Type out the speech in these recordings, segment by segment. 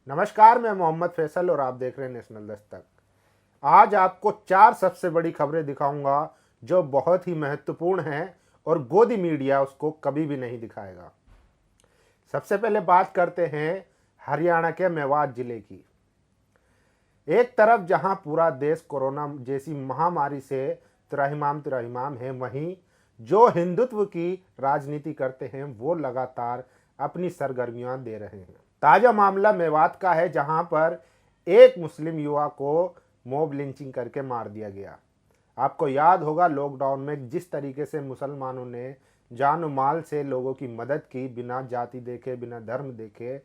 नमस्कार, मैं मोहम्मद फैसल और आप देख रहे हैं नेशनल दस्तक। आज आपको 4 सबसे बड़ी खबरें दिखाऊंगा जो बहुत ही महत्वपूर्ण हैं और गोदी मीडिया उसको कभी भी नहीं दिखाएगा। सबसे पहले बात करते हैं हरियाणा के मेवात जिले की। एक तरफ जहां पूरा देश कोरोना जैसी महामारी से त्राहिमाम है, वहीं जो हिंदुत्व की राजनीति करते हैं वो लगातार अपनी सरगर्मियां दे रहे हैं। ताजा मामला मेवात का है, जहां पर एक मुस्लिम युवा को मॉब लिंचिंग करके मार दिया गया। आपको याद होगा लॉकडाउन में जिस तरीके से मुसलमानों ने जान माल से लोगों की मदद की, बिना जाति देखे, बिना धर्म देखे,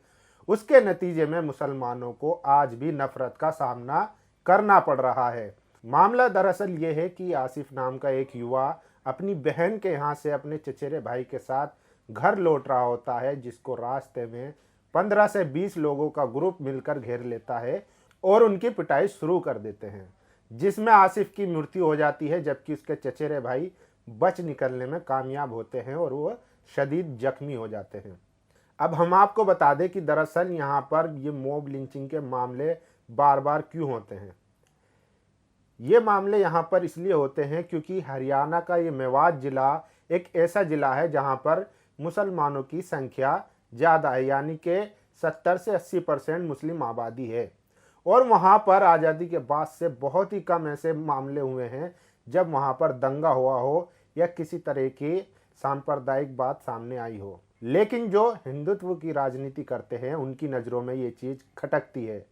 उसके नतीजे में मुसलमानों को आज भी नफरत का सामना करना पड़ रहा है। मामला दरअसल ये है कि आसिफ नाम का एक युवा अपनी बहन के यहाँ से अपने चचेरे भाई के साथ घर लौट रहा होता है, जिसको रास्ते में 15 से 20 लोगों का ग्रुप मिलकर घेर लेता है और उनकी पिटाई शुरू कर देते हैं, जिसमें आसिफ की मृत्यु हो जाती है, जबकि उसके चचेरे भाई बच निकलने में कामयाब होते हैं और वो शदीद जख्मी हो जाते हैं। अब हम आपको बता दें कि दरअसल यहाँ पर ये मॉब लिंचिंग के मामले बार बार क्यों होते हैं। ये मामले यहाँ पर इसलिए होते हैं क्योंकि हरियाणा का ये मेवात जिला एक ऐसा जिला है जहाँ पर मुसलमानों की संख्या ज़्यादा है, यानी कि 70 से 80% मुस्लिम आबादी है। और वहाँ पर आज़ादी के बाद से बहुत ही कम ऐसे मामले हुए हैं जब वहाँ पर दंगा हुआ हो या किसी तरह की सांप्रदायिक बात सामने आई हो। लेकिन जो हिंदुत्व की राजनीति करते हैं उनकी नज़रों में ये चीज़ खटकती है।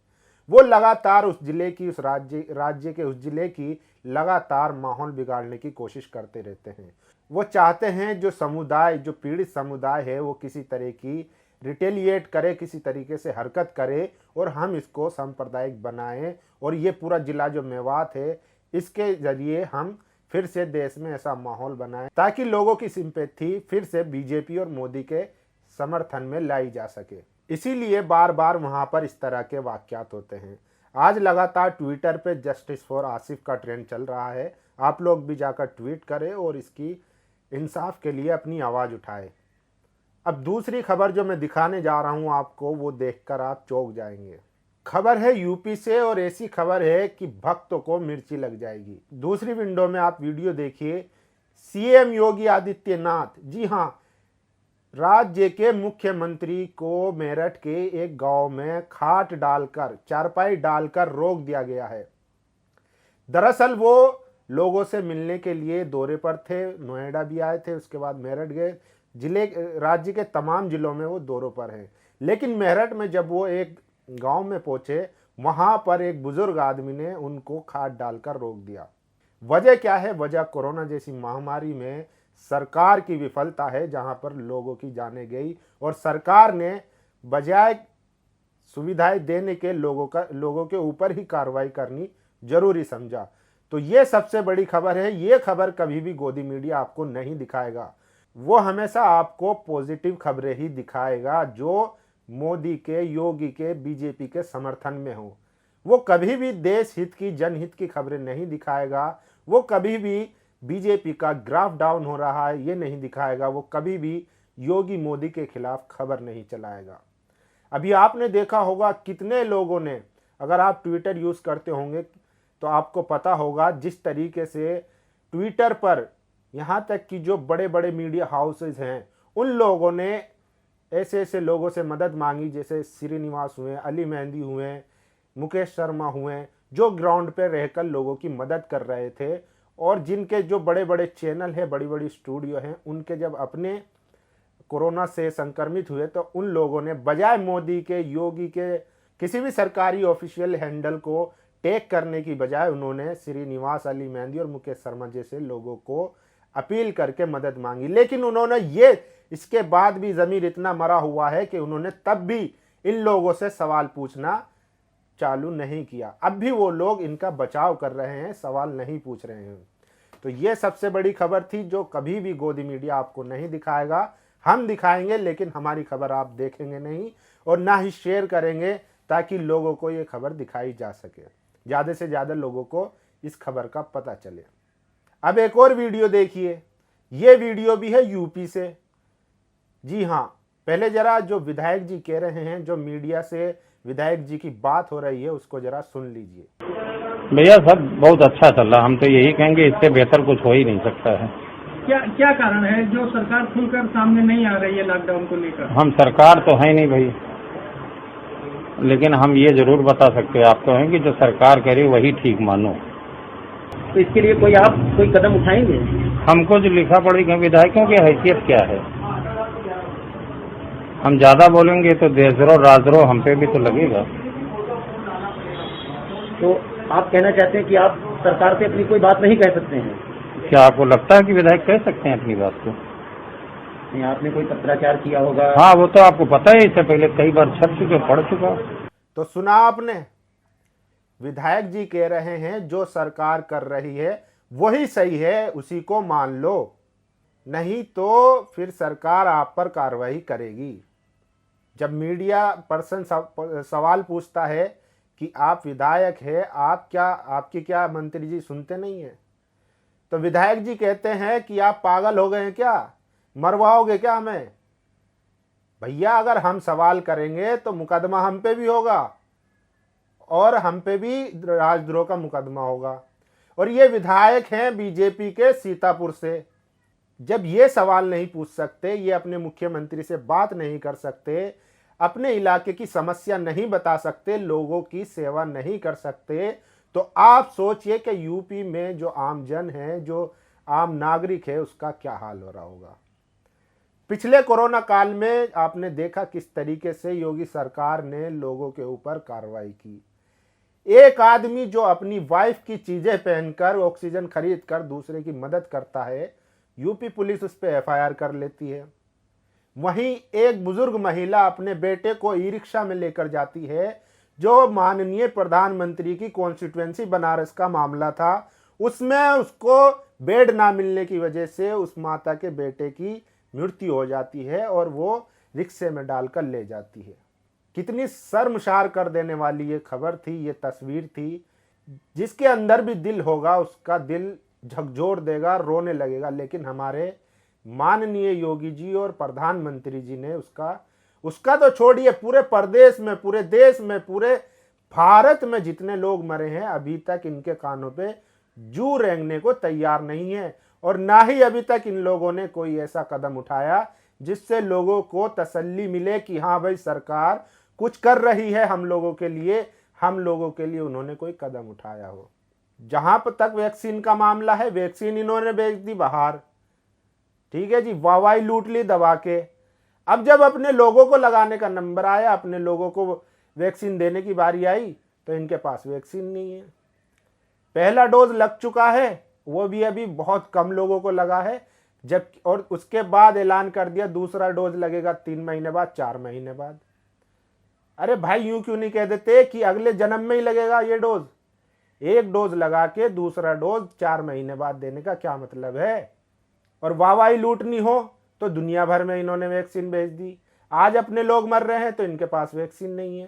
वो लगातार उस जिले की, उस राज्य के उस जिले की लगातार माहौल बिगाड़ने की कोशिश करते रहते हैं। वो चाहते हैं जो समुदाय, जो पीड़ित समुदाय है, वो किसी तरह की रिटेलिएट करे, किसी तरीके से हरकत करे और हम इसको सांप्रदायिक बनाएं और ये पूरा जिला जो मेवात है इसके जरिए हम फिर से देश में ऐसा माहौल बनाएं ताकि लोगों की सिंपैथी फिर से बीजेपी और मोदी के समर्थन में लाई जा सके। इसीलिए बार बार वहां पर इस तरह के वाकयात होते हैं। आज लगातार ट्विटर पे जस्टिस फॉर आसिफ का ट्रेंड चल रहा है। आप लोग भी जाकर ट्वीट करें और इसकी इंसाफ के लिए अपनी आवाज़ उठाएं। अब दूसरी खबर जो मैं दिखाने जा रहा हूं आपको, वो देखकर आप चौंक जाएंगे। खबर है यूपी से और ऐसी खबर है कि भक्तों को मिर्ची लग जाएगी। दूसरी विंडो में आप वीडियो देखिए। सीएम योगी आदित्यनाथ, जी हां, राज्य के मुख्यमंत्री को मेरठ के एक गांव में खाट डालकर, चारपाई डालकर रोक दिया गया है। दरअसल वो लोगों से मिलने के लिए दौरे पर थे, नोएडा भी आए थे, उसके बाद मेरठ गए। राज्य के तमाम जिलों में वो दौरों पर हैं। लेकिन मेरठ में जब वो एक गांव में पहुंचे, वहां पर एक बुजुर्ग आदमी ने उनको खाट डालकर रोक दिया। वजह क्या है? वजह कोरोना जैसी महामारी में सरकार की विफलता है, जहां पर लोगों की जानें गई और सरकार ने बजाय सुविधाएं देने के लोगों के ऊपर ही कार्रवाई करनी जरूरी समझा। तो ये सबसे बड़ी खबर है। ये खबर कभी भी गोदी मीडिया आपको नहीं दिखाएगा। वो हमेशा आपको पॉजिटिव खबरें ही दिखाएगा जो मोदी के, योगी के, बीजेपी के समर्थन में हो। वो कभी भी देश हित की, जनहित की खबरें नहीं दिखाएगा। वो कभी भी बीजेपी का ग्राफ डाउन हो रहा है ये नहीं दिखाएगा। वो कभी भी योगी मोदी के खिलाफ खबर नहीं चलाएगा। अभी आपने देखा होगा कितने लोगों ने, अगर आप ट्विटर यूज करते होंगे तो आपको पता होगा जिस तरीके से ट्विटर पर यहाँ तक कि जो बड़े बड़े मीडिया हाउसेज हैं उन लोगों ने ऐसे ऐसे लोगों से मदद मांगी, जैसे श्रीनिवास हुए, अली मेहंदी हुए, मुकेश शर्मा हुए, जो ग्राउंड पे रहकर लोगों की मदद कर रहे थे। और जिनके जो बड़े बड़े चैनल है, बड़ी बड़ी स्टूडियो हैं, उनके जब अपने कोरोना से संक्रमित हुए तो उन लोगों ने बजाय मोदी के, योगी के, किसी भी सरकारी ऑफिशियल हैंडल को टेक करने की बजाय उन्होंने श्रीनिवास, अली मेहंदी और मुकेश शर्मा जैसे लोगों को अपील करके मदद मांगी। लेकिन उन्होंने इसके बाद भी ज़मीर इतना मरा हुआ है कि उन्होंने तब भी इन लोगों से सवाल पूछना चालू नहीं किया। अब भी वो लोग इनका बचाव कर रहे हैं, सवाल नहीं पूछ रहे हैं। तो ये सबसे बड़ी खबर थी जो कभी भी गोदी मीडिया आपको नहीं दिखाएगा। हम दिखाएंगे लेकिन हमारी खबर आप देखेंगे नहीं और ना ही शेयर करेंगे, ताकि लोगों को ये खबर दिखाई जा सके, ज़्यादा से ज़्यादा लोगों को इस खबर का पता चले। अब एक और वीडियो देखिए। ये वीडियो भी है यूपी से। जी हाँ, पहले जरा जो विधायक जी कह रहे हैं, जो मीडिया से विधायक जी की बात हो रही है, उसको जरा सुन लीजिए। भैया सब बहुत अच्छा चल रहा, हम तो यही कहेंगे इससे बेहतर कुछ हो ही नहीं सकता है। क्या क्या कारण है जो सरकार खुलकर सामने नहीं आ रही है लॉकडाउन को लेकर? हम सरकार तो है नहीं भाई, लेकिन हम ये जरूर बता सकते हैं आपको हैं कि जो सरकार कह रही वही ठीक मानो। तो इसके लिए आप कोई कदम उठाएंगे? हमको जो लिखा पड़ेगा, विधायकों की हैसियत क्या है, हम ज्यादा बोलेंगे तो देशद्रोह राजद्रोह हम पे भी तो लगेगा। तो आप कहना चाहते हैं कि आप सरकार से अपनी कोई बात नहीं कह सकते हैं? क्या आपको लगता है कि विधायक कह सकते हैं अपनी बात को? नहीं, आपने कोई पत्राचार किया होगा? हाँ, वो तो आपको पता है, इससे पहले कई बार छप चुके, पढ़ चुका। तो सुना आपने, विधायक जी कह रहे हैं जो सरकार कर रही है वही सही है, उसी को मान लो, नहीं तो फिर सरकार आप पर कार्रवाई करेगी। जब मीडिया पर्सन सवाल पूछता है कि आप विधायक है, आपकी क्या मंत्री जी सुनते नहीं है, तो विधायक जी कहते हैं कि आप पागल हो गए हैं क्या, मरवाओगे क्या हमें? भैया अगर हम सवाल करेंगे तो मुकदमा हम पे भी होगा और हम पे भी राजद्रोह का मुकदमा होगा। और ये विधायक हैं बीजेपी के सीतापुर से, जब ये सवाल नहीं पूछ सकते, ये अपने मुख्यमंत्री से बात नहीं कर सकते, अपने इलाके की समस्या नहीं बता सकते, लोगों की सेवा नहीं कर सकते, तो आप सोचिए कि यूपी में जो आम जन है, जो आम नागरिक है, उसका क्या हाल हो रहा होगा। पिछले कोरोना काल में आपने देखा किस तरीके से योगी सरकार ने लोगों के ऊपर कार्रवाई की। एक आदमी जो अपनी वाइफ की चीजें पहनकर ऑक्सीजन खरीद कर दूसरे की मदद करता है, यूपी पुलिस उस पर एफआईआर कर लेती है। वहीं एक बुजुर्ग महिला अपने बेटे को ई रिक्शा में लेकर जाती है, जो माननीय प्रधानमंत्री की कॉन्स्टिट्यूएंसी बनारस का मामला था, उसमें उसको बेड ना मिलने की वजह से उस माता के बेटे की मृत्यु हो जाती है और वो रिक्शे में डालकर ले जाती है। कितनी शर्मसार कर देने वाली ये खबर थी, ये तस्वीर थी। जिसके अंदर भी दिल होगा उसका दिल झकझोर देगा, रोने लगेगा। लेकिन हमारे माननीय योगी जी और प्रधानमंत्री जी ने उसका तो छोड़िए, पूरे प्रदेश में, पूरे देश में, पूरे भारत में जितने लोग मरे हैं, अभी तक इनके कानों पे जू रेंगने को तैयार नहीं है। और ना ही अभी तक इन लोगों ने कोई ऐसा कदम उठाया जिससे लोगों को तसल्ली मिले कि हाँ भाई सरकार कुछ कर रही है हम लोगों के लिए उन्होंने कोई कदम उठाया हो। जहां पर तक वैक्सीन का मामला है, वैक्सीन इन्होंने बेच दी बाहर, ठीक है जी, वाहवाही लूट ली दबा के। अब जब अपने लोगों को लगाने का नंबर आया, अपने लोगों को वैक्सीन देने की बारी आई, तो इनके पास वैक्सीन नहीं है। पहला डोज लग चुका है, वो भी अभी बहुत कम लोगों को लगा है, जब और उसके बाद ऐलान कर दिया दूसरा डोज लगेगा 3 महीने बाद, 4 महीने बाद। अरे भाई यूं क्यों नहीं कह देते कि अगले जन्म में ही लगेगा ये डोज? एक डोज लगा के दूसरा डोज 4 महीने बाद देने का क्या मतलब है? और वाहवाही लूटनी हो तो दुनिया भर में इन्होंने वैक्सीन भेज दी। आज अपने लोग मर रहे हैं तो इनके पास वैक्सीन नहीं है।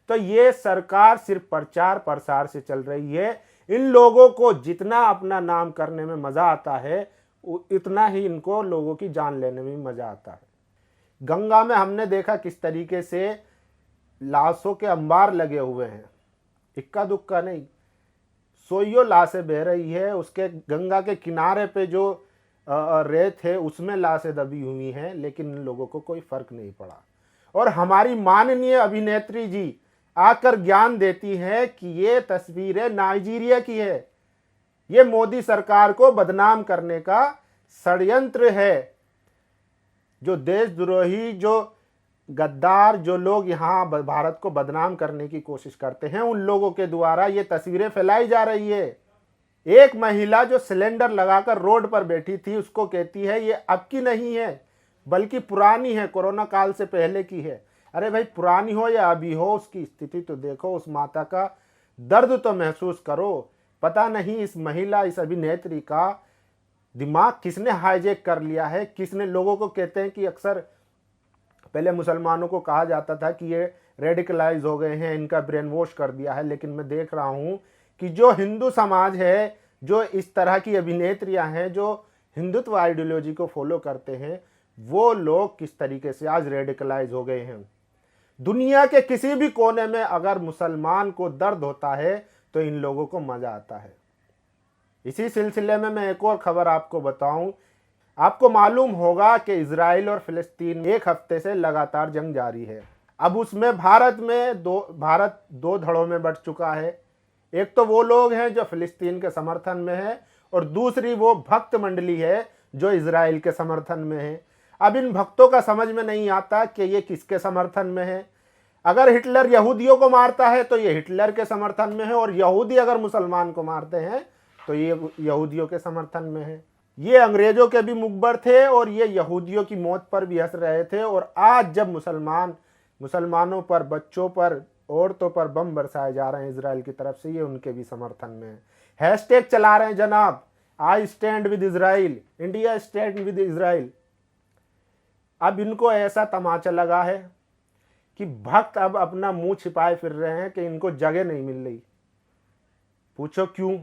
तो ये सरकार सिर्फ प्रचार प्रसार से चल रही है। इन लोगों को जितना अपना नाम करने में मजा आता है, इतना ही इनको लोगों की जान लेने में मजा आता है। गंगा में हमने देखा किस तरीके से लाशों के अंबार लगे हुए हैं, इक्का दुक्का नहीं, सोइयों लाशें बह रही है। उसके गंगा के किनारे पे जो रेत है उसमें लाशें दबी हुई हैं, लेकिन इन लोगों को कोई फर्क नहीं पड़ा। और हमारी माननीय अभिनेत्री जी आकर ज्ञान देती है कि ये तस्वीरें नाइजीरिया की है, ये मोदी सरकार को बदनाम करने का षड्यंत्र है। जो देशद्रोही, जो गद्दार, जो लोग यहाँ भारत को बदनाम करने की कोशिश करते हैं, उन लोगों के द्वारा ये तस्वीरें फैलाई जा रही है। एक महिला जो सिलेंडर लगाकर रोड पर बैठी थी, उसको कहती है ये अब की नहीं है बल्कि पुरानी है, कोरोना काल से पहले की है। अरे भाई पुरानी हो या अभी हो, उसकी स्थिति तो देखो, उस माता का दर्द तो महसूस करो। पता नहीं इस महिला, इस अभिनेत्री का दिमाग किसने हाईजैक कर लिया है, किसने। लोगों को कहते हैं कि अक्सर पहले मुसलमानों को कहा जाता था कि ये रेडिकलाइज हो गए हैं, इनका ब्रेन वॉश कर दिया है, लेकिन मैं देख रहा हूं कि जो हिंदू समाज है, जो इस तरह की अभिनेत्रियां हैं, जो हिंदुत्व आइडियोलॉजी को फॉलो करते हैं, वो लोग किस तरीके से आज रेडिकलाइज हो गए हैं। दुनिया के किसी भी कोने में अगर मुसलमान को दर्द होता है तो इन लोगों को मजा आता है। इसी सिलसिले में मैं एक और खबर आपको बताऊं। आपको मालूम होगा कि इजराइल और फिलिस्तीन में एक हफ्ते से लगातार जंग जारी है। अब उसमें भारत दो धड़ों में बंट चुका है। एक तो वो लोग हैं जो फिलिस्तीन के समर्थन में है और दूसरी वो भक्त मंडली है जो इजराइल के समर्थन में है। अब इन भक्तों का समझ में नहीं आता कि ये किसके समर्थन में है। अगर हिटलर यहूदियों को मारता है तो ये हिटलर के समर्थन में है, और यहूदी अगर मुसलमान को मारते हैं तो ये यहूदियों के समर्थन में है। ये अंग्रेजों के भी मुखबर थे और ये यहूदियों की मौत पर भी हंस रहे थे, और आज जब मुसलमानों पर, बच्चों पर, औरतों पर बम बरसाए जा रहे हैं इजराइल की तरफ से, ये उनके भी समर्थन में है। हैशटैग चला रहे हैं जनाब, I stand with Israel, India stand with Israel. अब इनको ऐसा तमाचा लगा है कि भक्त अब अपना मुंह छिपाए फिर रहे हैं कि इनको जगह नहीं मिल रही। पूछो क्यों?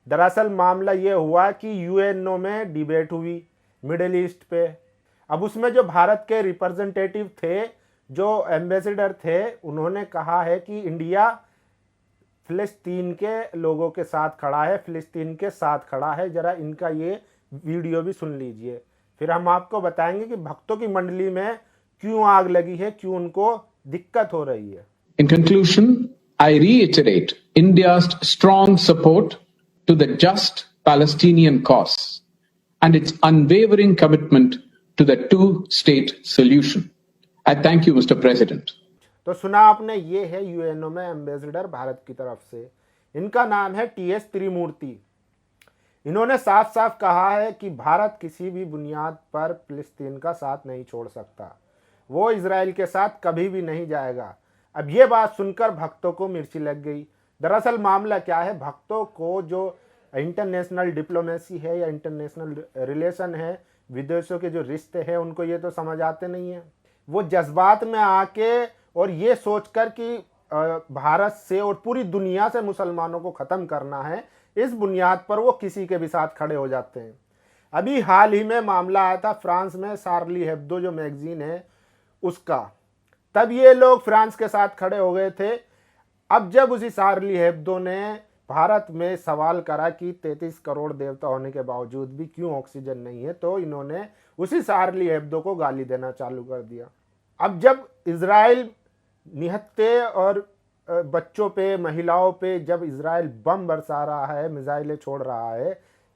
दरअसल मामला ये हुआ कि यूएनओ में डिबेट हुई मिडिल ईस्ट पे। अब उसमें जो भारत के रिप्रेजेंटेटिव थे, जो एम्बेसडर थे, उन्होंने कहा है कि इंडिया फिलिस्तीन के लोगों के साथ खड़ा है, फिलिस्तीन के साथ खड़ा है। जरा इनका ये वीडियो भी सुन लीजिए, फिर हम आपको बताएंगे कि भक्तों की मंडली में क्यों आग लगी है, क्यों उनको दिक्कत हो रही है। In conclusion, I reiterate India's strong support to the just Palestinian cause and its unwavering commitment to the two-state solution. I thank you, Mr. President. तो सुना आपने, ये है यूएनओ में एम्बेसडर भारत की तरफ से। इनका नाम है टीएस त्रिमूर्ति। इन्होंने साफ साफ कहा है कि भारत किसी भी बुनियाद पर फिलिस्तीन का साथ नहीं छोड़ सकता, वो इजराइल के साथ कभी भी नहीं जाएगा। अब ये बात सुनकर भक्तों को मिर्ची लग गई। दरअसल मामला क्या है, भक्तों को जो इंटरनेशनल डिप्लोमेसी है या इंटरनेशनल रिलेशन है, विदेशों के जो रिश्ते हैं, उनको ये तो समझ आते नहीं है। वो जज्बात में आके और ये सोचकर कि भारत से और पूरी दुनिया से मुसलमानों को ख़त्म करना है, इस बुनियाद पर वो किसी के भी साथ खड़े हो जाते हैं। अभी हाल ही में मामला आया था फ्रांस में, शार्ली हेब्दो जो मैगजीन है उसका, तब ये लोग फ्रांस के साथ खड़े हो गए थे। अब जब उसी शार्ली हेब्दो ने भारत में सवाल करा कि 33 करोड़ देवता होने के बावजूद भी क्यों ऑक्सीजन नहीं है, तो इन्होंने उसी शार्ली हेब्दो को गाली देना चालू कर दिया। अब जब इजराइल निहत्ते और बच्चों पे, महिलाओं पे जब इजराइल बम बरसा रहा है, मिसाइलें छोड़ रहा है,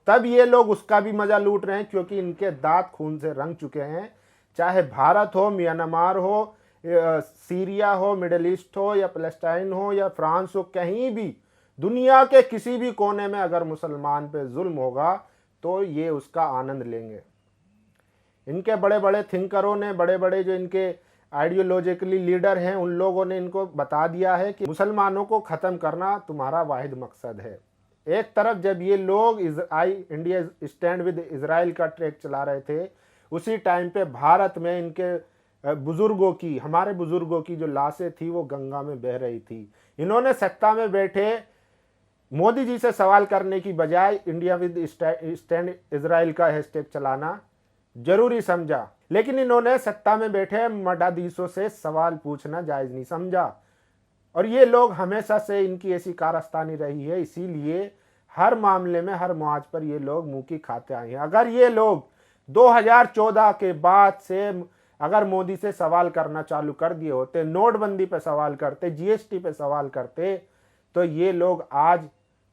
तब ये लोग उसका भी मजा लूट रहे हैं, क्योंकि इनके दांत खून से रंग चुके हैं। चाहे भारत हो, म्यांमार हो, सीरिया हो, मिडिल ईस्ट हो, या पैलेस्टाइन हो, या फ्रांस हो, कहीं भी दुनिया के किसी भी कोने में अगर मुसलमान पे जुल्म होगा तो ये उसका आनंद लेंगे। इनके बड़े बड़े थिंकरों ने, बड़े बड़े जो इनके आइडियोलॉजिकली लीडर हैं, उन लोगों ने इनको बता दिया है कि मुसलमानों को ख़त्म करना तुम्हारा वाहिद मकसद है। एक तरफ जब ये लोग इंडिया स्टैंड विद इजराइल का ट्रैक चला रहे थे, उसी टाइम पे भारत में इनके बुजुर्गों की, हमारे बुजुर्गों की जो लाशें थी वो गंगा में बह रही थी। इन्होंने सत्ता में बैठे मोदी जी से सवाल करने की बजाय इंडिया विद स्टैंड इजराइल का हैशटैग चलाना जरूरी समझा, लेकिन इन्होंने सत्ता में बैठे मठाधीशों से सवाल पूछना जायज नहीं समझा। और ये लोग हमेशा से, इनकी ऐसी कारस्तानी रही है, इसीलिए हर मामले में, हर मुआज पर ये लोग मुंह की खाते आए हैं। अगर ये लोग 2014 के बाद से अगर मोदी से सवाल करना चालू कर दिए होते, नोटबंदी पे सवाल करते, जीएसटी पे सवाल करते, तो ये लोग आज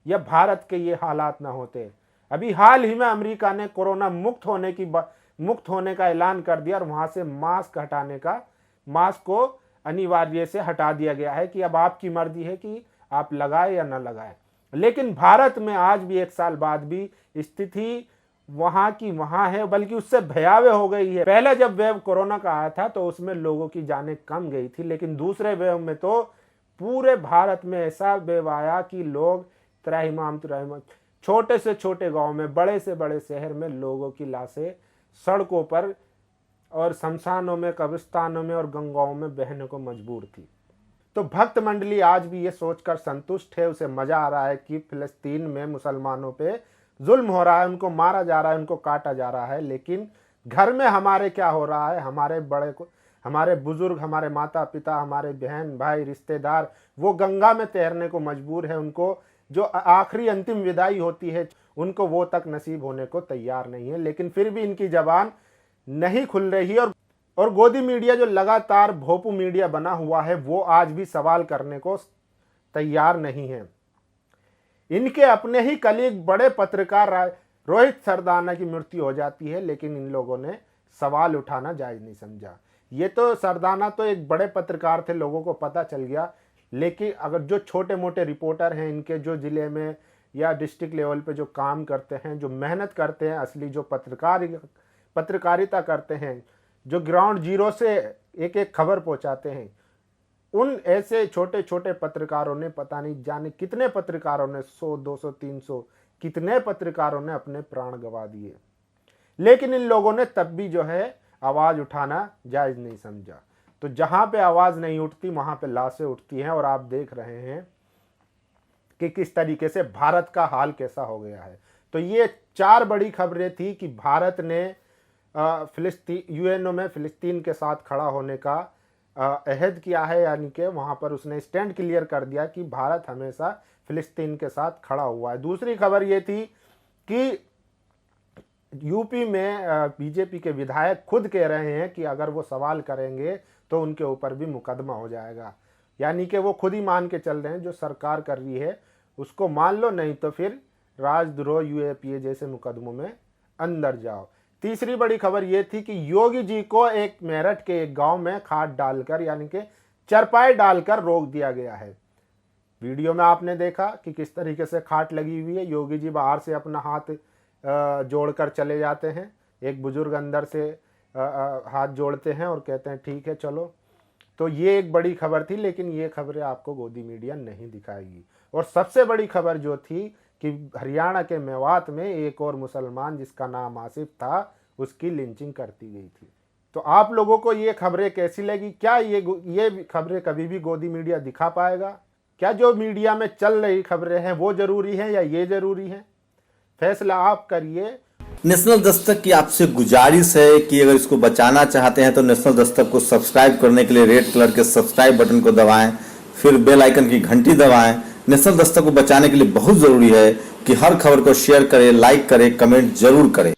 या भारत के ये हालात ना होते। अभी हाल ही में अमेरिका ने कोरोना मुक्त होने का ऐलान कर दिया और वहां से मास्क को अनिवार्य से हटा दिया गया है कि अब आपकी मर्जी है कि आप लगाए या ना लगाए। लेकिन भारत में आज भी 1 साल बाद भी स्थिति वहां की वहां है, बल्कि उससे भयावह हो गई है। पहले जब वेव कोरोना का आया था तो उसमें लोगों की जानें कम गई थी, लेकिन दूसरे वेव में तो पूरे भारत में ऐसा वेव आया कि लोग त्राहिमाम छोटे से छोटे गांव में, बड़े से बड़े शहर में लोगों की लाशें सड़कों पर और शमशानों में, कब्रिस्तानों में और गंगाओं में बहने को मजबूर थी। तो भक्त मंडली आज भी ये सोचकर संतुष्ट है, उसे मजा आ रहा है कि फिलिस्तीन में मुसलमानों पे जुल्म हो रहा है, उनको मारा जा रहा है, उनको काटा जा रहा है, लेकिन घर में हमारे क्या हो रहा है, हमारे बड़े को, हमारे बुजुर्ग, हमारे माता पिता, हमारे बहन भाई रिश्तेदार वो गंगा में तैरने को मजबूर है। उनको जो आखिरी अंतिम विदाई होती है उनको वो तक नसीब होने को तैयार नहीं है, लेकिन फिर भी इनकी जबान नहीं खुल रही है। और गोदी मीडिया जो लगातार भोपू मीडिया बना हुआ है वो आज भी सवाल करने को तैयार नहीं है। इनके अपने ही कलीग बड़े पत्रकार रोहित सरदाना की मृत्यु हो जाती है, लेकिन इन लोगों ने सवाल उठाना जायज नहीं समझा। ये तो सरदाना तो एक बड़े पत्रकार थे, लोगों को पता चल गया, लेकिन अगर जो छोटे मोटे रिपोर्टर हैं इनके, जो जिले में या डिस्ट्रिक्ट लेवल पे जो काम करते हैं, जो मेहनत करते हैं, असली जो पत्रकारिता करते हैं, जो ग्राउंड जीरो से एक एक खबर पहुंचाते हैं, उन ऐसे छोटे छोटे पत्रकारों ने, पता नहीं जाने कितने पत्रकारों ने, 100 200 300 कितने पत्रकारों ने अपने प्राण गंवा दिए, लेकिन इन लोगों ने तब भी जो है आवाज उठाना जायज नहीं समझा। तो जहां पे आवाज नहीं उठती वहां पे लाशें उठती हैं, और आप देख रहे हैं कि किस तरीके से भारत का हाल कैसा हो गया है। तो ये 4 बड़ी खबरें थी कि भारत ने यूएनओ में फिलिस्तीन के साथ खड़ा होने का अहद किया है, यानी कि वहां पर उसने स्टैंड क्लियर कर दिया कि भारत हमेशा फिलिस्तीन के साथ खड़ा हुआ है। दूसरी खबर ये थी कि यूपी में बीजेपी के विधायक खुद कह रहे हैं कि अगर वो सवाल करेंगे तो उनके ऊपर भी मुकदमा हो जाएगा, यानी कि वो खुद ही मान के चल रहे हैं जो सरकार कर रही है उसको मान लो, नहीं तो फिर राजद्रोह यूएपीए जैसे मुकदमों में अंदर जाओ। तीसरी बड़ी खबर यह थी कि योगी जी को एक मेरठ के एक गांव में खाट डालकर, यानी कि चरपाई डालकर रोक दिया गया है। वीडियो में आपने देखा कि किस तरीके से खाट लगी हुई है, योगी जी बाहर से अपना हाथ जोड़कर चले जाते हैं, एक बुजुर्ग अंदर से हाथ जोड़ते हैं और कहते हैं ठीक है चलो। तो ये एक बड़ी खबर थी, लेकिन ये खबरें आपको गोदी मीडिया नहीं दिखाएगी। और सबसे बड़ी खबर जो थी कि हरियाणा के मेवात में एक और मुसलमान जिसका नाम आसिफ था, उसकी लिंचिंग करती गई थी। तो आप लोगों को ये खबरें कैसी लगी? क्या ये खबरें कभी भी गोदी मीडिया दिखा पाएगा? क्या जो मीडिया में चल रही खबरें हैं वो जरूरी हैं या ये जरूरी हैं? फैसला आप करिए। नेशनल दस्तक की आपसे गुजारिश है कि अगर इसको बचाना चाहते हैं तो नेशनल दस्तक को सब्सक्राइब करने के लिए रेड कलर के सब्सक्राइब बटन को दबाएं, फिर बेल आइकन की घंटी दबाएं। नेशनल दस्तक को बचाने के लिए बहुत जरूरी है कि हर खबर को शेयर करें, लाइक करें, कमेंट जरूर करें।